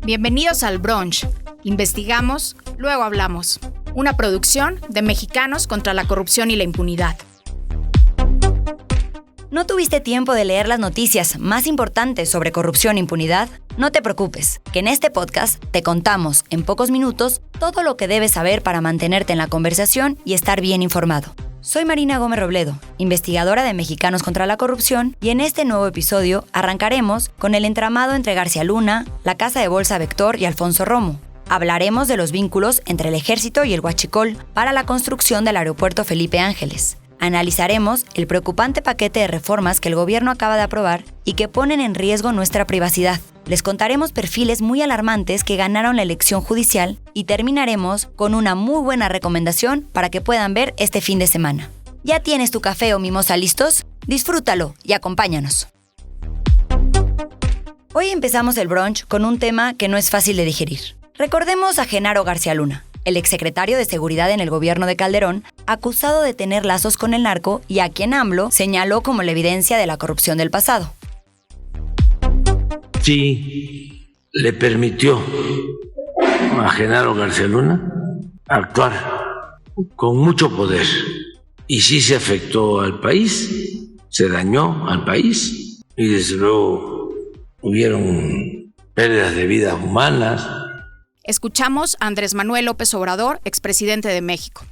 Bienvenidos al Brunch. Investigamos, luego hablamos. Una producción de Mexicanos contra la Corrupción y la Impunidad. ¿No tuviste tiempo de leer las noticias más importantes sobre corrupción e impunidad? No te preocupes, que en este podcast te contamos en pocos minutos todo lo que debes saber para mantenerte en la conversación y estar bien informado. Soy Marina Gómez Robledo, investigadora de Mexicanos contra la Corrupción, y en este nuevo episodio arrancaremos con el entramado entre García Luna, la Casa de Bolsa Vector y Alfonso Romo. Hablaremos de los vínculos entre el Ejército y el Huachicol para la construcción del aeropuerto Felipe Ángeles. Analizaremos el preocupante paquete de reformas que el gobierno acaba de aprobar y que ponen en riesgo nuestra privacidad. Les contaremos perfiles muy alarmantes que ganaron la elección judicial y terminaremos con una muy buena recomendación para que puedan ver este fin de semana. ¿Ya tienes tu café o mimosa listos? Disfrútalo y acompáñanos. Hoy empezamos el brunch con un tema que no es fácil de digerir. Recordemos a Genaro García Luna, el exsecretario de Seguridad en el gobierno de Calderón, acusado de tener lazos con el narco y a quien AMLO señaló como la evidencia de la corrupción del pasado. Sí, le permitió a Genaro García Luna actuar con mucho poder y sí se afectó al país, se dañó al país y desde luego hubieron pérdidas de vidas humanas. Escuchamos a Andrés Manuel López Obrador, expresidente de México.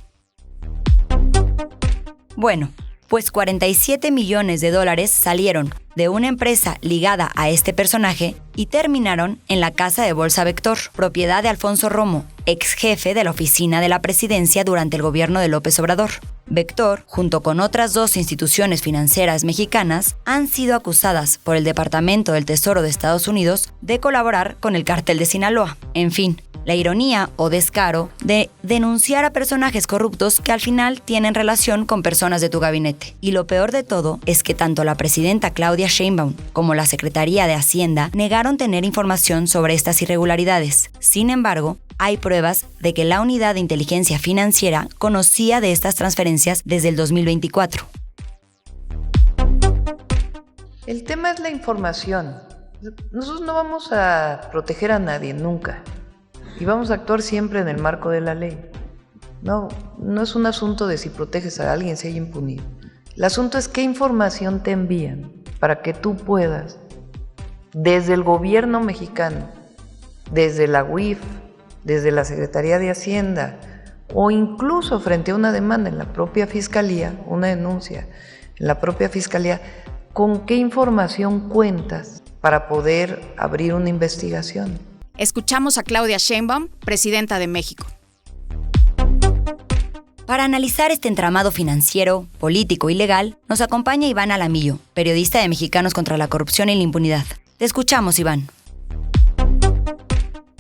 Bueno, pues $47 millones salieron de una empresa ligada a este personaje y terminaron en la Casa de Bolsa Vector, propiedad de Alfonso Romo, ex jefe de la oficina de la presidencia durante el gobierno de López Obrador. Vector, junto con otras dos instituciones financieras mexicanas, han sido acusadas por el Departamento del Tesoro de Estados Unidos de colaborar con el cártel de Sinaloa. En fin, la ironía o descaro de denunciar a personajes corruptos que al final tienen relación con personas de tu gabinete. Y lo peor de todo es que tanto la presidenta Claudia Sheinbaum como la Secretaría de Hacienda negaron tener información sobre estas irregularidades. Sin embargo, hay pruebas de que la Unidad de Inteligencia Financiera conocía de estas transferencias desde el 2024. El tema es la información. Nosotros no vamos a proteger a nadie, nunca. Y vamos a actuar siempre en el marco de la ley. No es un asunto de si proteges a alguien, si hay impunidad. El asunto es qué información te envían para que tú puedas, desde el gobierno mexicano, desde la UIF, desde la Secretaría de Hacienda, o incluso frente a una demanda en la propia Fiscalía, una denuncia en la propia Fiscalía, con qué información cuentas para poder abrir una investigación. Escuchamos a Claudia Sheinbaum, presidenta de México. Para analizar este entramado financiero, político y legal, nos acompaña Iván Alamillo, periodista de Mexicanos contra la Corrupción y la Impunidad. Te escuchamos, Iván.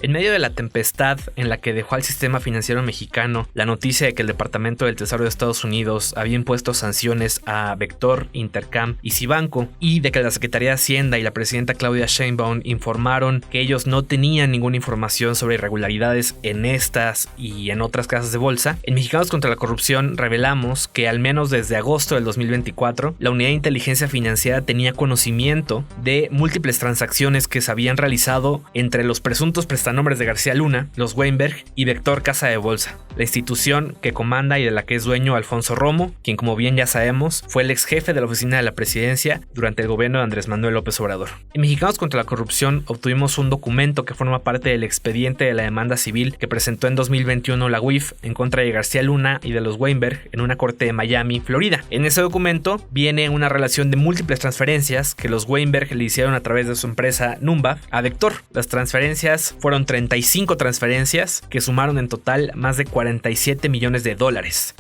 En medio de la tempestad en la que dejó al sistema financiero mexicano la noticia de que el Departamento del Tesoro de Estados Unidos había impuesto sanciones a Vector, Intercam y Cibanco, y de que la Secretaría de Hacienda y la presidenta Claudia Sheinbaum informaron que ellos no tenían ninguna información sobre irregularidades en estas y en otras casas de bolsa, en Mexicanos contra la Corrupción revelamos que al menos desde agosto del 2024 la Unidad de Inteligencia Financiera tenía conocimiento de múltiples transacciones que se habían realizado entre los presuntos prestanombres de García Luna, los Weinberg y Vector Casa de Bolsa, la institución que comanda y de la que es dueño Alfonso Romo, quien, como bien ya sabemos, fue el ex jefe de la oficina de la presidencia durante el gobierno de Andrés Manuel López Obrador. En Mexicanos contra la Corrupción obtuvimos un documento que forma parte del expediente de la demanda civil que presentó en 2021 la UIF en contra de García Luna y de los Weinberg en una corte de Miami, Florida. En ese documento viene una relación de múltiples transferencias que los Weinberg le hicieron a través de su empresa Numba a Vector. Las transferencias fueron 35 transferencias que sumaron en total más de $47 millones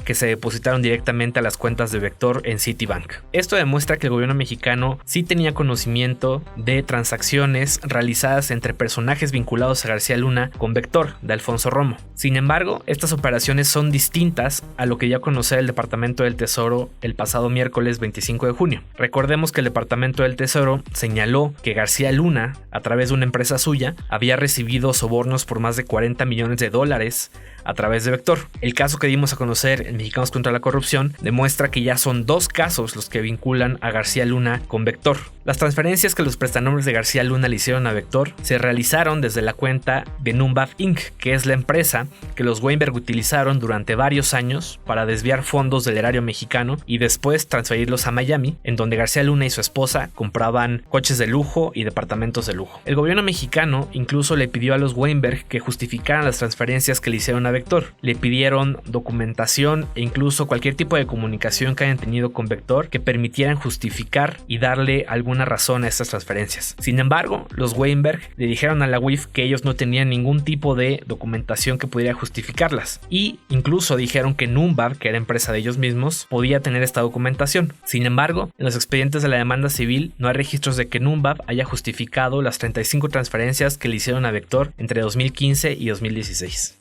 que se depositaron directamente a las cuentas de Vector en Citibank. Esto demuestra que el gobierno mexicano sí tenía conocimiento de transacciones realizadas entre personajes vinculados a García Luna con Vector, de Alfonso Romo. Sin embargo, estas operaciones son distintas a lo que ya conoció el Departamento del Tesoro el pasado miércoles 25 de junio. Recordemos que el Departamento del Tesoro señaló que García Luna, a través de una empresa suya, había recibido recibido sobornos por más de $40 millones a través de Vector. El caso que dimos a conocer en Mexicanos contra la Corrupción demuestra que ya son 2 casos los que vinculan a García Luna con Vector. Las transferencias que los prestanombres de García Luna le hicieron a Vector se realizaron desde la cuenta de Numbav Inc., que es la empresa que los Weinberg utilizaron durante varios años para desviar fondos del erario mexicano y después transferirlos a Miami, en donde García Luna y su esposa compraban coches de lujo y departamentos de lujo. El gobierno mexicano incluso le pidió a los Weinberg que justificaran las transferencias que le hicieron a Vector. Le pidieron documentación e incluso cualquier tipo de comunicación que hayan tenido con Vector que permitieran justificar y darle alguna razón a estas transferencias. Sin embargo, los Weinberg le dijeron a la UIF que ellos no tenían ningún tipo de documentación que pudiera justificarlas, y incluso dijeron que Numbav, que era empresa de ellos mismos, podía tener esta documentación. Sin embargo, en los expedientes de la demanda civil no hay registros de que Numbav haya justificado las 35 transferencias que le hicieron a Vector entre 2015 y 2016.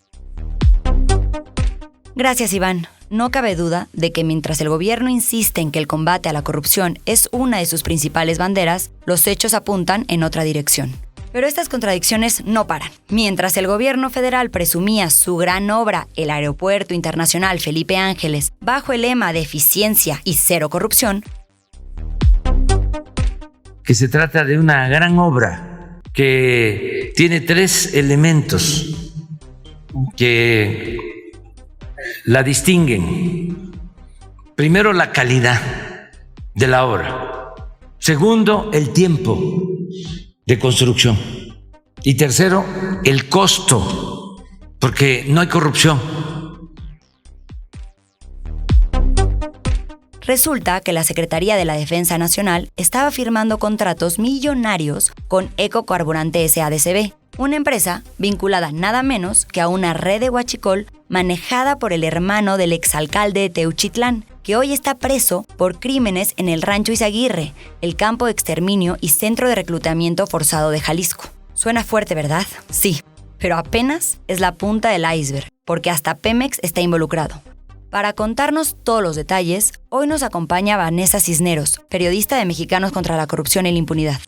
Gracias, Iván. No cabe duda de que mientras el gobierno insiste en que el combate a la corrupción es una de sus principales banderas, los hechos apuntan en otra dirección. Pero estas contradicciones no paran. Mientras el gobierno federal presumía su gran obra, el Aeropuerto Internacional Felipe Ángeles, bajo el lema de eficiencia y cero corrupción, que se trata de una gran obra que tiene 3 elementos que la distinguen. Primero, la calidad de la obra. Segundo, el tiempo de construcción. Y tercero, el costo, porque no hay corrupción. Resulta que la Secretaría de la Defensa Nacional estaba firmando contratos millonarios con Ecocarburante SADCB, una empresa vinculada nada menos que a una red de huachicol manejada por el hermano del exalcalde de Teuchitlán, que hoy está preso por crímenes en el Rancho Izaguirre, el campo de exterminio y centro de reclutamiento forzado de Jalisco. Suena fuerte, ¿verdad? Sí, pero apenas es la punta del iceberg, porque hasta Pemex está involucrado. Para contarnos todos los detalles, hoy nos acompaña Vanessa Cisneros, periodista de Mexicanos contra la Corrupción y la Impunidad.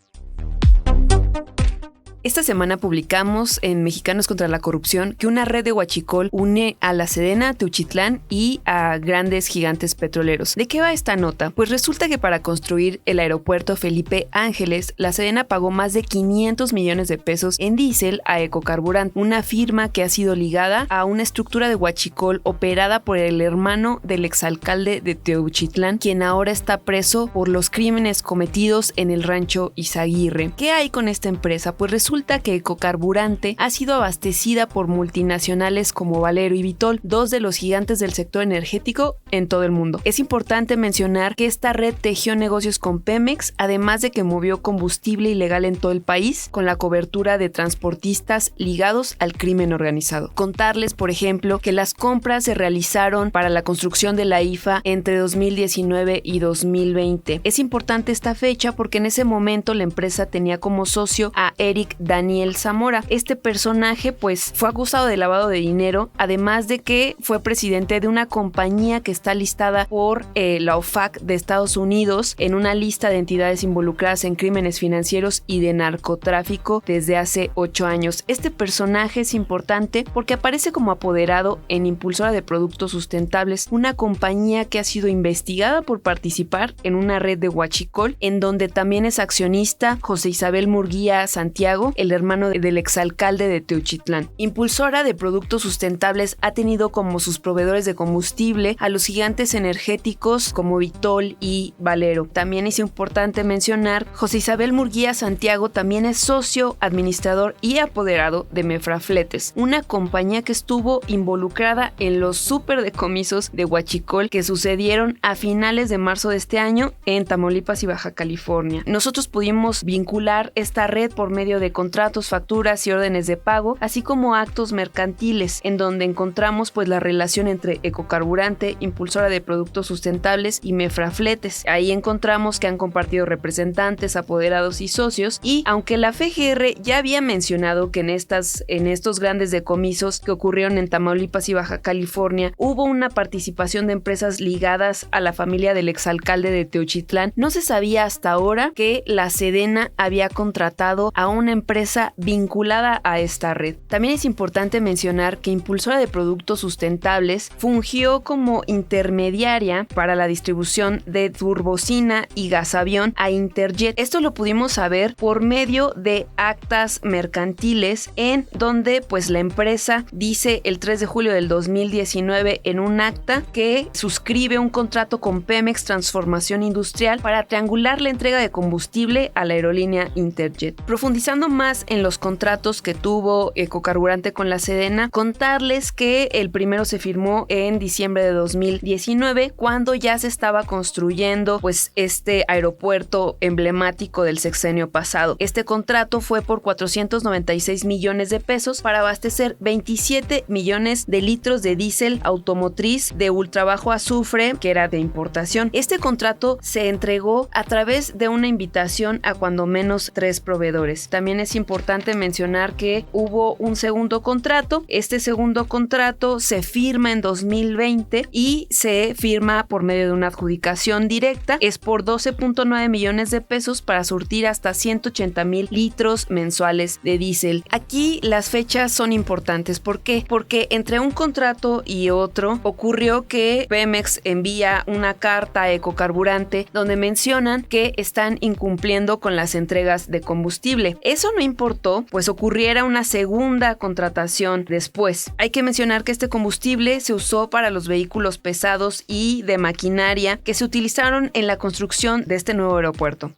Esta semana publicamos en Mexicanos contra la Corrupción que una red de huachicol une a la Sedena, Teuchitlán y a grandes gigantes petroleros. ¿De qué va esta nota? Pues resulta que para construir el aeropuerto Felipe Ángeles, la Sedena pagó más de 500 millones de pesos en diésel a Ecocarburante, una firma que ha sido ligada a una estructura de huachicol operada por el hermano del exalcalde de Teuchitlán, quien ahora está preso por los crímenes cometidos en el Rancho Izaguirre. ¿Qué hay con esta empresa? Pues resulta que Ecocarburante ha sido abastecida por multinacionales como Valero y Vitol, 2 de los gigantes del sector energético en todo el mundo. Es importante mencionar que esta red tejió negocios con Pemex, además de que movió combustible ilegal en todo el país, con la cobertura de transportistas ligados al crimen organizado. Contarles, por ejemplo, que las compras se realizaron para la construcción de la IFA entre 2019 y 2020. Es importante esta fecha porque en ese momento la empresa tenía como socio a Eric Daniel Zamora. Este personaje pues fue acusado de lavado de dinero, además de que fue presidente de una compañía que está listada por la OFAC de Estados Unidos en una lista de entidades involucradas en crímenes financieros y de narcotráfico desde hace 8 años. Este personaje es importante porque aparece como apoderado en Impulsora de Productos Sustentables, una compañía que ha sido investigada por participar en una red de huachicol, en donde también es accionista José Isabel Murguía Santiago, el hermano del exalcalde de Teuchitlán. Impulsora de Productos Sustentables ha tenido como sus proveedores de combustible a los gigantes energéticos como Vitol y Valero. También es importante mencionar, José Isabel Murguía Santiago también es socio, administrador y apoderado de Mefrafletes, una compañía que estuvo involucrada en los superdecomisos de huachicol que sucedieron a finales de marzo de este año en Tamaulipas y Baja California. Nosotros pudimos vincular esta red por medio de contratos, facturas y órdenes de pago, así como actos mercantiles, en donde encontramos pues la relación entre Ecocarburante, Impulsora de Productos Sustentables y Mefrafletes. Ahí encontramos que han compartido representantes, apoderados y socios, y aunque la FGR ya había mencionado que en estos grandes decomisos que ocurrieron en Tamaulipas y Baja California hubo una participación de empresas ligadas a la familia del exalcalde de Teuchitlán, no se sabía hasta ahora que la Sedena había contratado a una empresa empresa vinculada a esta red. También es importante mencionar que Impulsora de Productos Sustentables fungió como intermediaria para la distribución de turbocina y gasavión a Interjet. Esto lo pudimos saber por medio de actas mercantiles en donde pues la empresa dice el 3 de julio del 2019 en un acta que suscribe un contrato con Pemex Transformación Industrial para triangular la entrega de combustible a la aerolínea Interjet. Profundizando más en los contratos que tuvo Ecocarburante con la Sedena, contarles que el primero se firmó en diciembre de 2019 cuando ya se estaba construyendo pues este aeropuerto emblemático del sexenio pasado. Este contrato fue por 496 millones de pesos para abastecer 27 millones de litros de diésel automotriz de ultra bajo azufre que era de importación. Este contrato se entregó a través de una invitación a cuando menos 3 proveedores. También es importante mencionar que hubo un segundo contrato. Este segundo contrato se firma en 2020 y se firma por medio de una adjudicación directa. Es por 12.9 millones de pesos para surtir hasta 180,000 litros mensuales de diésel. Aquí las fechas son importantes. ¿Por qué? Porque entre un contrato y otro ocurrió que Pemex envía una carta a Ecocarburante donde mencionan que están incumpliendo con las entregas de combustible. Eso no importó, pues ocurriera una segunda contratación después. Hay que mencionar que este combustible se usó para los vehículos pesados y de maquinaria que se utilizaron en la construcción de este nuevo aeropuerto.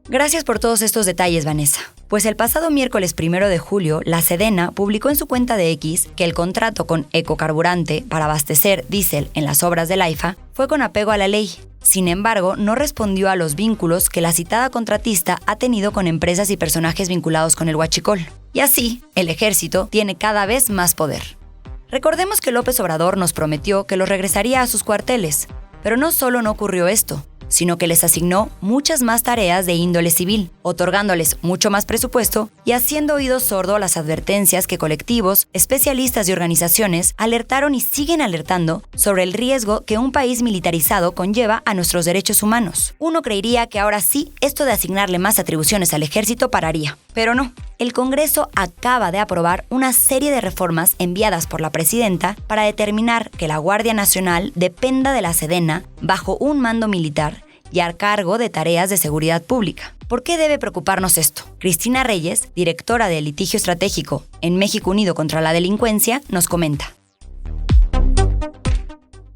Gracias por todos estos detalles, Vanessa. Pues el pasado miércoles 1 de julio, la Sedena publicó en su cuenta de X que el contrato con Ecocarburante para abastecer diésel en las obras del AIFA fue con apego a la ley. Sin embargo, no respondió a los vínculos que la citada contratista ha tenido con empresas y personajes vinculados con el huachicol. Y así, el ejército tiene cada vez más poder. Recordemos que López Obrador nos prometió que los regresaría a sus cuarteles, pero no solo no ocurrió esto, sino que les asignó muchas más tareas de índole civil, otorgándoles mucho más presupuesto y haciendo oído sordo a las advertencias que colectivos, especialistas y organizaciones alertaron y siguen alertando sobre el riesgo que un país militarizado conlleva a nuestros derechos humanos. Uno creería que ahora sí esto de asignarle más atribuciones al ejército pararía, pero no. El Congreso acaba de aprobar una serie de reformas enviadas por la presidenta para determinar que la Guardia Nacional dependa de la Sedena bajo un mando militar y a cargo de tareas de seguridad pública. ¿Por qué debe preocuparnos esto? Cristina Reyes, directora de Litigio Estratégico en México Unido contra la Delincuencia, nos comenta.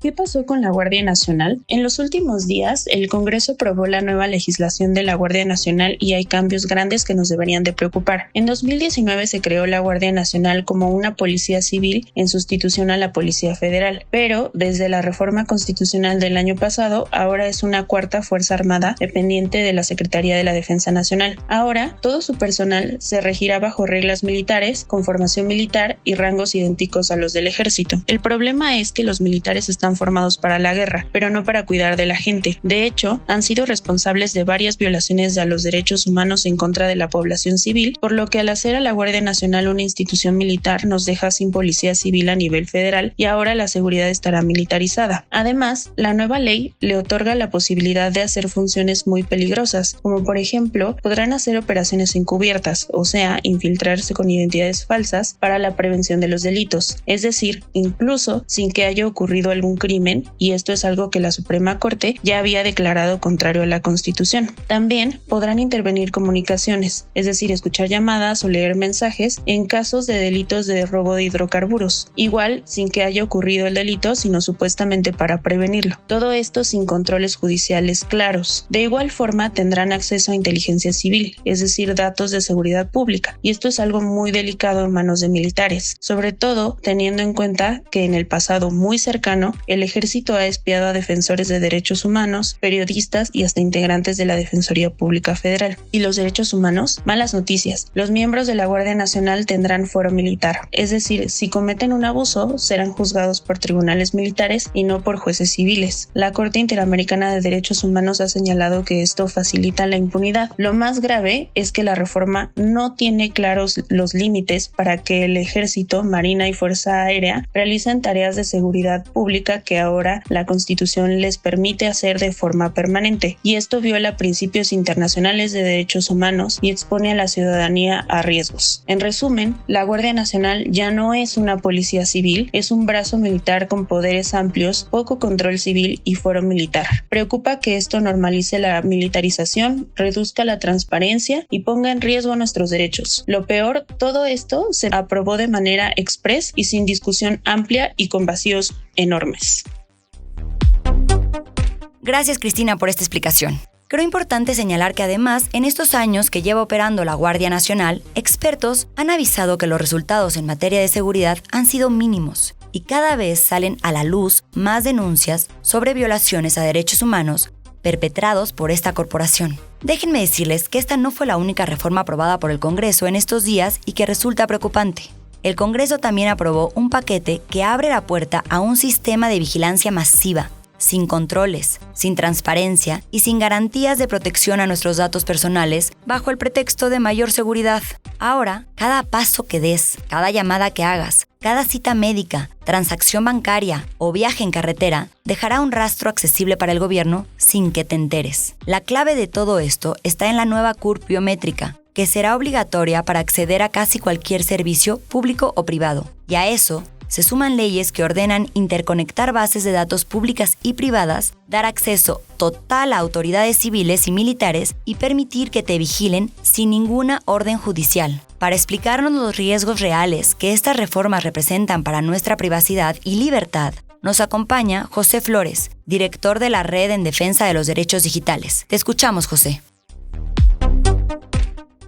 ¿Qué pasó con la Guardia Nacional? En los últimos días, el Congreso aprobó la nueva legislación de la Guardia Nacional y hay cambios grandes que nos deberían de preocupar. En 2019 se creó la Guardia Nacional como una policía civil en sustitución a la Policía Federal, pero desde la reforma constitucional del año pasado, ahora es una cuarta fuerza armada dependiente de la Secretaría de la Defensa Nacional. Ahora, todo su personal se regirá bajo reglas militares, con formación militar y rangos idénticos a los del ejército. El problema es que los militares están formados para la guerra, pero no para cuidar de la gente. De hecho, han sido responsables de varias violaciones a los derechos humanos en contra de la población civil, por lo que al hacer a la Guardia Nacional una institución militar nos deja sin policía civil a nivel federal y ahora la seguridad estará militarizada. Además, la nueva ley le otorga la posibilidad de hacer funciones muy peligrosas, como por ejemplo, podrán hacer operaciones encubiertas, o sea, infiltrarse con identidades falsas para la prevención de los delitos, es decir, incluso sin que haya ocurrido algún crimen, y esto es algo que la Suprema Corte ya había declarado contrario a la Constitución. También podrán intervenir comunicaciones, es decir, escuchar llamadas o leer mensajes en casos de delitos de robo de hidrocarburos, igual sin que haya ocurrido el delito, sino supuestamente para prevenirlo. Todo esto sin controles judiciales claros. De igual forma tendrán acceso a inteligencia civil, es decir, datos de seguridad pública, y esto es algo muy delicado en manos de militares, sobre todo teniendo en cuenta que en el pasado muy cercano el ejército ha espiado a defensores de derechos humanos, periodistas y hasta integrantes de la Defensoría Pública Federal. ¿Y los derechos humanos? Malas noticias. Los miembros de la Guardia Nacional tendrán fuero militar, es decir, si cometen un abuso, serán juzgados por tribunales militares y no por jueces civiles. La Corte Interamericana de Derechos Humanos ha señalado que esto facilita la impunidad. Lo más grave es que la reforma no tiene claros los límites para que el Ejército, Marina y Fuerza Aérea realicen tareas de seguridad pública que ahora la Constitución les permite hacer de forma permanente, y esto viola principios internacionales de derechos humanos y expone a la ciudadanía a riesgos. En resumen, la Guardia Nacional ya no es una policía civil, es un brazo militar con poderes amplios, poco control civil y fuero militar. Preocupa que esto normalice la militarización, reduzca la transparencia y ponga en riesgo nuestros derechos. Lo peor, todo esto se aprobó de manera express y sin discusión amplia y con vacíos enormes. Gracias, Cristina, por esta explicación. Creo importante señalar que además, en estos años que lleva operando la Guardia Nacional, expertos han avisado que los resultados en materia de seguridad han sido mínimos y cada vez salen a la luz más denuncias sobre violaciones a derechos humanos perpetrados por esta corporación. Déjenme decirles que esta no fue la única reforma aprobada por el Congreso en estos días y que resulta preocupante. El Congreso también aprobó un paquete que abre la puerta a un sistema de vigilancia masiva, sin controles, sin transparencia y sin garantías de protección a nuestros datos personales bajo el pretexto de mayor seguridad. Ahora, cada paso que des, cada llamada que hagas, cada cita médica, transacción bancaria o viaje en carretera dejará un rastro accesible para el gobierno sin que te enteres. La clave de todo esto está en la nueva CURP biométrica, que será obligatoria para acceder a casi cualquier servicio público o privado. Y a eso se suman leyes que ordenan interconectar bases de datos públicas y privadas, dar acceso total a autoridades civiles y militares y permitir que te vigilen sin ninguna orden judicial. Para explicarnos los riesgos reales que estas reformas representan para nuestra privacidad y libertad, nos acompaña José Flores, director de la Red en Defensa de los Derechos Digitales. Te escuchamos, José.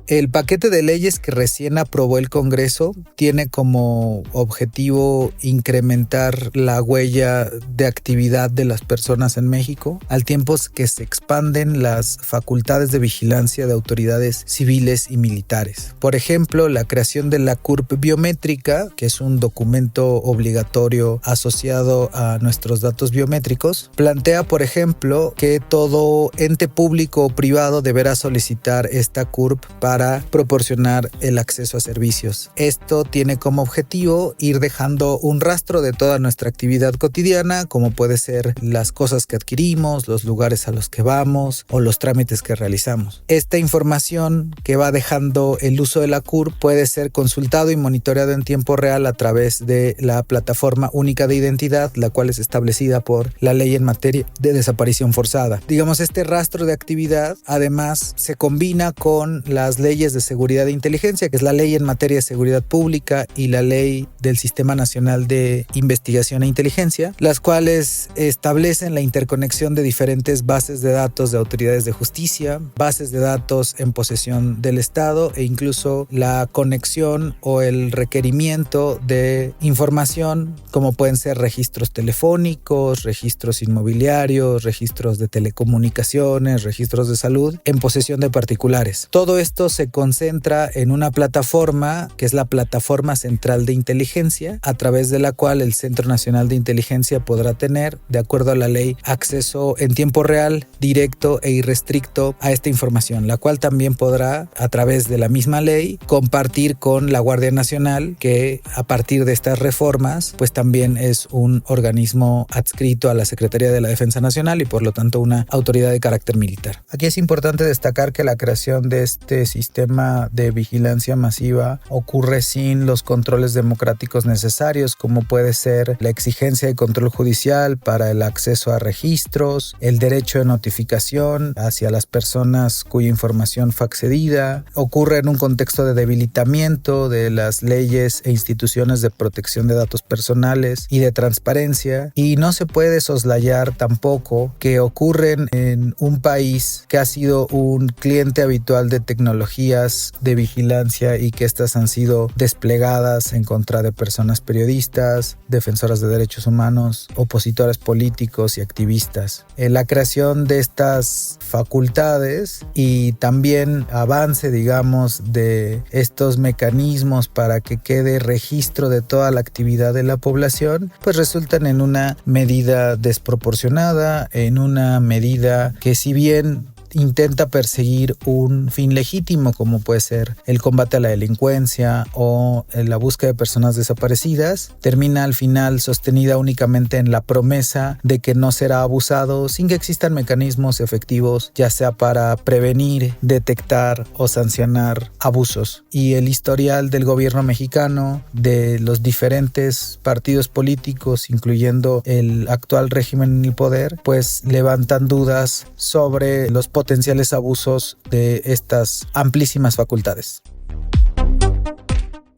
El paquete de leyes que recién aprobó el Congreso tiene como objetivo incrementar la huella de actividad de las personas en México, al tiempo que se expanden las facultades de vigilancia de autoridades civiles y militares. Por ejemplo, la creación de la CURP biométrica, que es un documento obligatorio asociado a nuestros datos biométricos, plantea, por ejemplo, que todo ente público o privado deberá solicitar esta CURP para proporcionar el acceso a servicios. Esto tiene como objetivo ir dejando un rastro de toda nuestra actividad cotidiana, como puede ser las cosas que adquirimos, los lugares a los que vamos o los trámites que realizamos. Esta información que va dejando el uso de la CURP puede ser consultado y monitoreado en tiempo real a través de la plataforma única de identidad, la cual es establecida por la ley en materia de desaparición forzada. Digamos, este rastro de actividad además se combina con las leyes de seguridad e inteligencia, que es la ley en materia de seguridad pública y la ley del Sistema Nacional de Investigación e Inteligencia, las cuales establecen la interconexión de diferentes bases de datos de autoridades de justicia, bases de datos en posesión del Estado e incluso la conexión o el requerimiento de información como pueden ser registros telefónicos, registros inmobiliarios, registros de telecomunicaciones, registros de salud en posesión de particulares. Todo esto se concentra en una plataforma que es la Plataforma Central de Inteligencia, a través de la cual el Centro Nacional de Inteligencia podrá tener, de acuerdo a la ley, acceso en tiempo real, directo e irrestricto a esta información, la cual también podrá, a través de la misma ley, compartir con la Guardia Nacional, que a partir de estas reformas, pues también es un organismo adscrito a la Secretaría de la Defensa Nacional y por lo tanto una autoridad de carácter militar. Aquí es importante destacar que la creación de este sistema de vigilancia masiva ocurre sin los controles democráticos necesarios, como puede ser la exigencia de control judicial para el acceso a registros, el derecho de notificación hacia las personas cuya información fue accedida. Ocurre en un contexto de debilitamiento de las leyes e instituciones de protección de datos personales y de transparencia, y no se puede soslayar tampoco que ocurren en un país que ha sido un cliente habitual de tecnologías de vigilancia y que estas han sido desplegadas en contra de personas periodistas, defensoras de derechos humanos, opositores políticos y activistas. La creación de estas facultades y también avance, digamos, de estos mecanismos para que quede registro de toda la actividad de la población, pues resultan en una medida desproporcionada, en una medida que, si bien intenta perseguir un fin legítimo, como puede ser el combate a la delincuencia o la búsqueda de personas desaparecidas, termina al final sostenida únicamente en la promesa de que no será abusado sin que existan mecanismos efectivos, ya sea para prevenir, detectar o sancionar abusos. Y el historial del gobierno mexicano, de los diferentes partidos políticos, incluyendo el actual régimen en el poder, pues levantan dudas sobre los potenciales abusos de estas amplísimas facultades.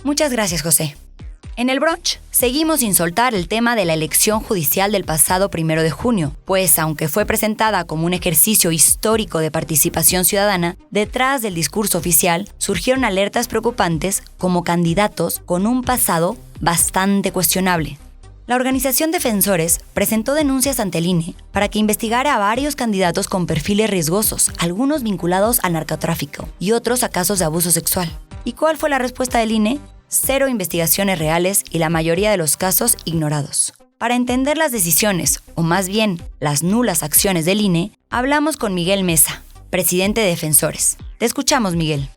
Muchas gracias, José. En el brunch, seguimos sin soltar el tema de la elección judicial del pasado 1 de junio, pues aunque fue presentada como un ejercicio histórico de participación ciudadana, detrás del discurso oficial surgieron alertas preocupantes como candidatos con un pasado bastante cuestionable. La organización Defensores presentó denuncias ante el INE para que investigara a varios candidatos con perfiles riesgosos, algunos vinculados al narcotráfico y otros a casos de abuso sexual. ¿Y cuál fue la respuesta del INE? 0 investigaciones reales y la mayoría de los casos ignorados. Para entender las decisiones, o más bien las nulas acciones del INE, hablamos con Miguel Mesa, presidente de Defensores. Te escuchamos, Miguel.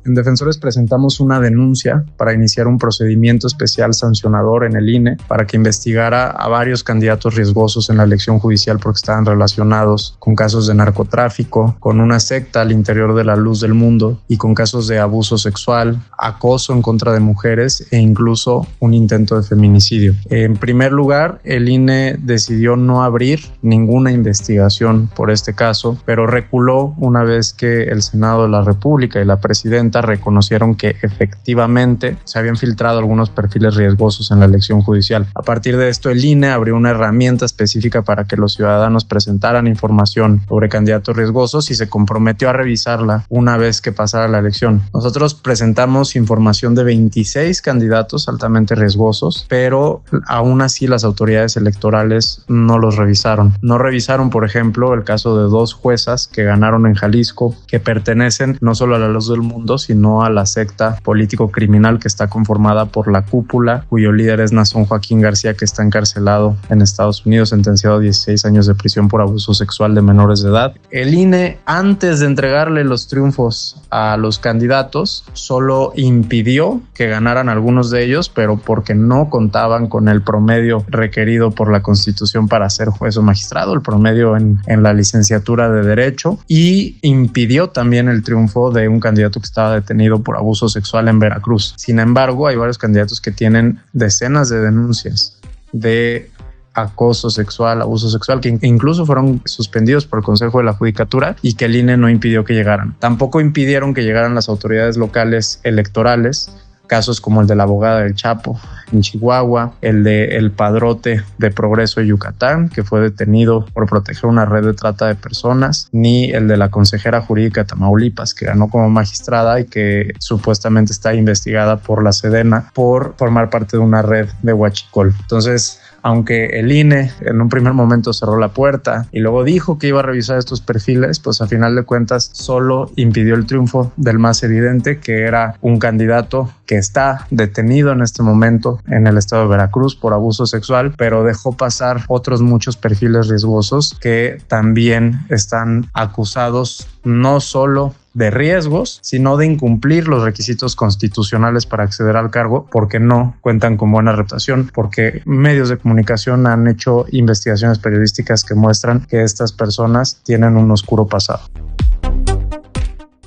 En Defensores presentamos una denuncia para iniciar un procedimiento especial sancionador en el INE para que investigara a varios candidatos riesgosos en la elección judicial porque estaban relacionados con casos de narcotráfico, con una secta al interior de la Luz del Mundo y con casos de abuso sexual, acoso en contra de mujeres e incluso un intento de feminicidio. En primer lugar, el INE decidió no abrir ninguna investigación por este caso, pero reculó una vez que el Senado de la República y la presidenta reconocieron que efectivamente se habían filtrado algunos perfiles riesgosos en la elección judicial. A partir de esto, el INE abrió una herramienta específica para que los ciudadanos presentaran información sobre candidatos riesgosos y se comprometió a revisarla una vez que pasara la elección. Nosotros presentamos información de 26 candidatos altamente riesgosos, pero aún así las autoridades electorales no los revisaron. No revisaron, por ejemplo, el caso de 2 juezas que ganaron en Jalisco, que pertenecen no solo a la Luz del Mundo, sino a la secta político-criminal que está conformada por la Cúpula, cuyo líder es Nazón Joaquín García, que está encarcelado en Estados Unidos, sentenciado a 16 años de prisión por abuso sexual de menores de edad. El INE, antes de entregarle los triunfos a los candidatos, solo impidió que ganaran algunos de ellos, pero porque no contaban con el promedio requerido por la Constitución para ser juez o magistrado, el promedio en la licenciatura de Derecho, y impidió también el triunfo de un candidato que estaba detenido por abuso sexual en Veracruz. Sin embargo, hay varios candidatos que tienen decenas de denuncias de acoso sexual, abuso sexual, que incluso fueron suspendidos por el Consejo de la Judicatura y que el INE no impidió que llegaran. Tampoco impidieron que llegaran las autoridades locales electorales, casos como el de la abogada del Chapo en Chihuahua, el de El Padrote de Progreso de Yucatán, que fue detenido por proteger una red de trata de personas, ni el de la consejera jurídica de Tamaulipas, que ganó como magistrada y que supuestamente está investigada por la Sedena por formar parte de una red de huachicol. Entonces, aunque el INE en un primer momento cerró la puerta y luego dijo que iba a revisar estos perfiles, pues a final de cuentas solo impidió el triunfo del más evidente, que era un candidato que está detenido en este momento en el estado de Veracruz por abuso sexual, pero dejó pasar otros muchos perfiles riesgosos que también están acusados no solo de riesgos, sino de incumplir los requisitos constitucionales para acceder al cargo, porque no cuentan con buena reputación, porque medios de comunicación han hecho investigaciones periodísticas que muestran que estas personas tienen un oscuro pasado.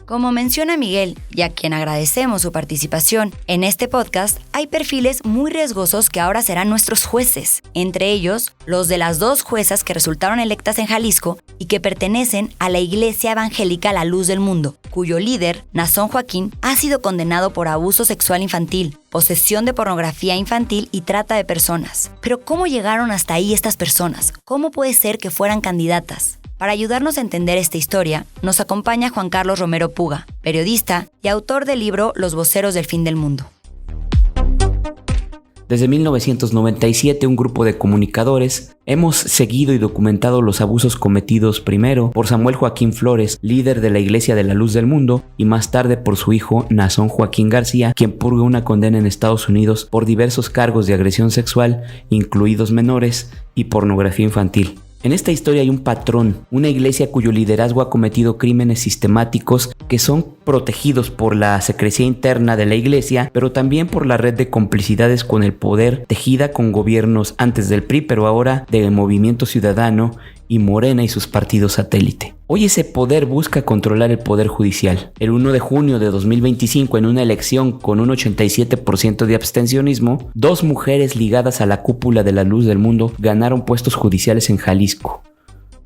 Como menciona Miguel, y a quien agradecemos su participación en este podcast, hay perfiles muy riesgosos que ahora serán nuestros jueces, entre ellos los de las 2 juezas que resultaron electas en Jalisco y que pertenecen a la Iglesia Evangélica La Luz del Mundo, cuyo líder, Nazón Joaquín, ha sido condenado por abuso sexual infantil, posesión de pornografía infantil y trata de personas. Pero ¿cómo llegaron hasta ahí estas personas? ¿Cómo puede ser que fueran candidatas? Para ayudarnos a entender esta historia, nos acompaña Juan Carlos Romero Puga, periodista y autor del libro Los voceros del fin del mundo. Desde 1997, un grupo de comunicadores hemos seguido y documentado los abusos cometidos primero por Samuel Joaquín Flores, líder de la Iglesia de la Luz del Mundo, y más tarde por su hijo Nazón Joaquín García, quien purga una condena en Estados Unidos por diversos cargos de agresión sexual, incluidos menores y pornografía infantil. En esta historia hay un patrón, una iglesia cuyo liderazgo ha cometido crímenes sistemáticos que son protegidos por la secrecía interna de la iglesia, pero también por la red de complicidades con el poder tejida con gobiernos antes del PRI, pero ahora del Movimiento Ciudadano y Morena y sus partidos satélite. Hoy ese poder busca controlar el poder judicial. El 1 de junio de 2025, en una elección con un 87% de abstencionismo, 2 mujeres ligadas a la cúpula de la Luz del Mundo ganaron puestos judiciales en Jalisco.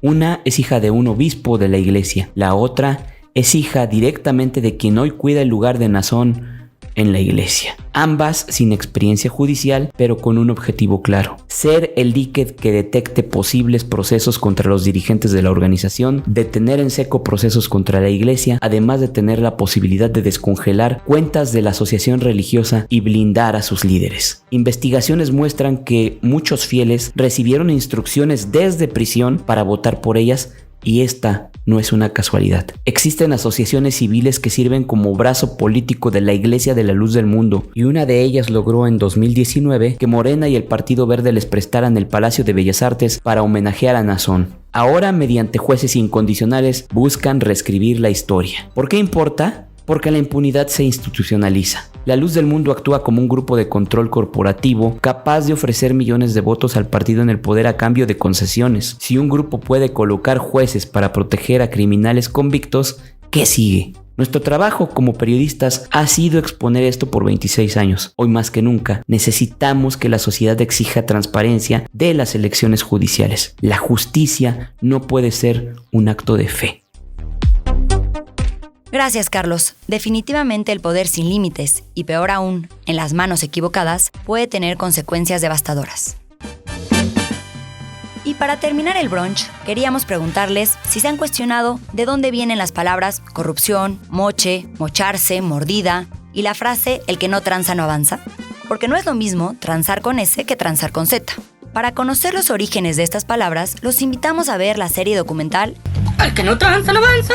Una es hija de un obispo de la iglesia, la otra es hija directamente de quien hoy cuida el lugar de Nazón en la iglesia. Ambas sin experiencia judicial, pero con un objetivo claro: ser el dique que detecte posibles procesos contra los dirigentes de la organización, detener en seco procesos contra la iglesia, además de tener la posibilidad de descongelar cuentas de la asociación religiosa y blindar a sus líderes. Investigaciones muestran que muchos fieles recibieron instrucciones desde prisión para votar por ellas, y esta no es una casualidad. Existen asociaciones civiles que sirven como brazo político de la Iglesia de la Luz del Mundo, y una de ellas logró en 2019 que Morena y el Partido Verde les prestaran el Palacio de Bellas Artes para homenajear a Nazón. Ahora, mediante jueces incondicionales, buscan reescribir la historia. ¿Por qué importa? Porque la impunidad se institucionaliza. La Luz del Mundo actúa como un grupo de control corporativo capaz de ofrecer millones de votos al partido en el poder a cambio de concesiones. Si un grupo puede colocar jueces para proteger a criminales convictos, ¿qué sigue? Nuestro trabajo como periodistas ha sido exponer esto por 26 años. Hoy más que nunca necesitamos que la sociedad exija transparencia de las elecciones judiciales. La justicia no puede ser un acto de fe. Gracias, Carlos. Definitivamente el poder sin límites, y peor aún, en las manos equivocadas, puede tener consecuencias devastadoras. Y para terminar el brunch, queríamos preguntarles si se han cuestionado de dónde vienen las palabras corrupción, moche, mocharse, mordida y la frase el que no tranza no avanza. Porque no es lo mismo transar con S que transar con Z. Para conocer los orígenes de estas palabras, los invitamos a ver la serie documental El que no tranza no avanza,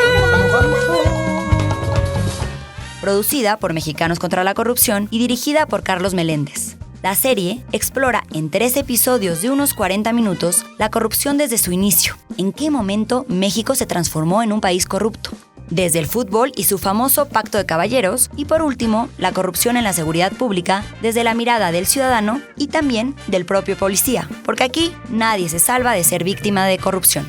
producida por Mexicanos contra la Corrupción y dirigida por Carlos Meléndez. La serie explora en 3 episodios de unos 40 minutos la corrupción desde su inicio, en qué momento México se transformó en un país corrupto, desde el fútbol y su famoso pacto de caballeros, y por último, la corrupción en la seguridad pública desde la mirada del ciudadano y también del propio policía, porque aquí nadie se salva de ser víctima de corrupción.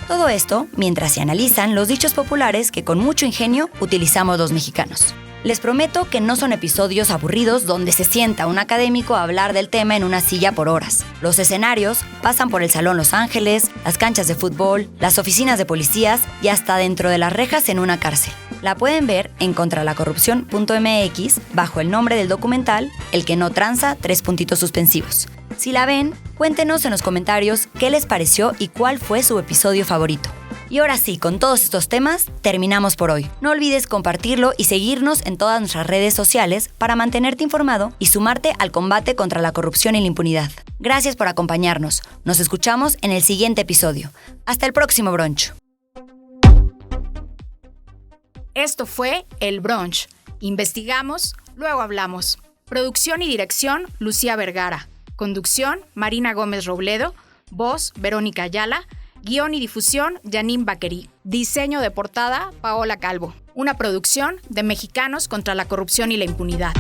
Todo esto mientras se analizan los dichos populares que con mucho ingenio utilizamos los mexicanos. Les prometo que no son episodios aburridos donde se sienta un académico a hablar del tema en una silla por horas. Los escenarios pasan por el Salón Los Ángeles, las canchas de fútbol, las oficinas de policías y hasta dentro de las rejas en una cárcel. La pueden ver en contralacorrupción.mx bajo el nombre del documental El que no tranza, 3 puntitos suspensivos. Si la ven, cuéntenos en los comentarios qué les pareció y cuál fue su episodio favorito. Y ahora sí, con todos estos temas, terminamos por hoy. No olvides compartirlo y seguirnos en todas nuestras redes sociales para mantenerte informado y sumarte al combate contra la corrupción y la impunidad. Gracias por acompañarnos. Nos escuchamos en el siguiente episodio. Hasta el próximo brunch. Esto fue El Brunch. Investigamos, luego hablamos. Producción y dirección, Lucía Vergara. Conducción, Marina Gómez Robledo. Voz, Verónica Ayala. Guión y difusión, Janine Baquerí. Diseño de portada, Paola Calvo. Una producción de Mexicanos contra la Corrupción y la Impunidad.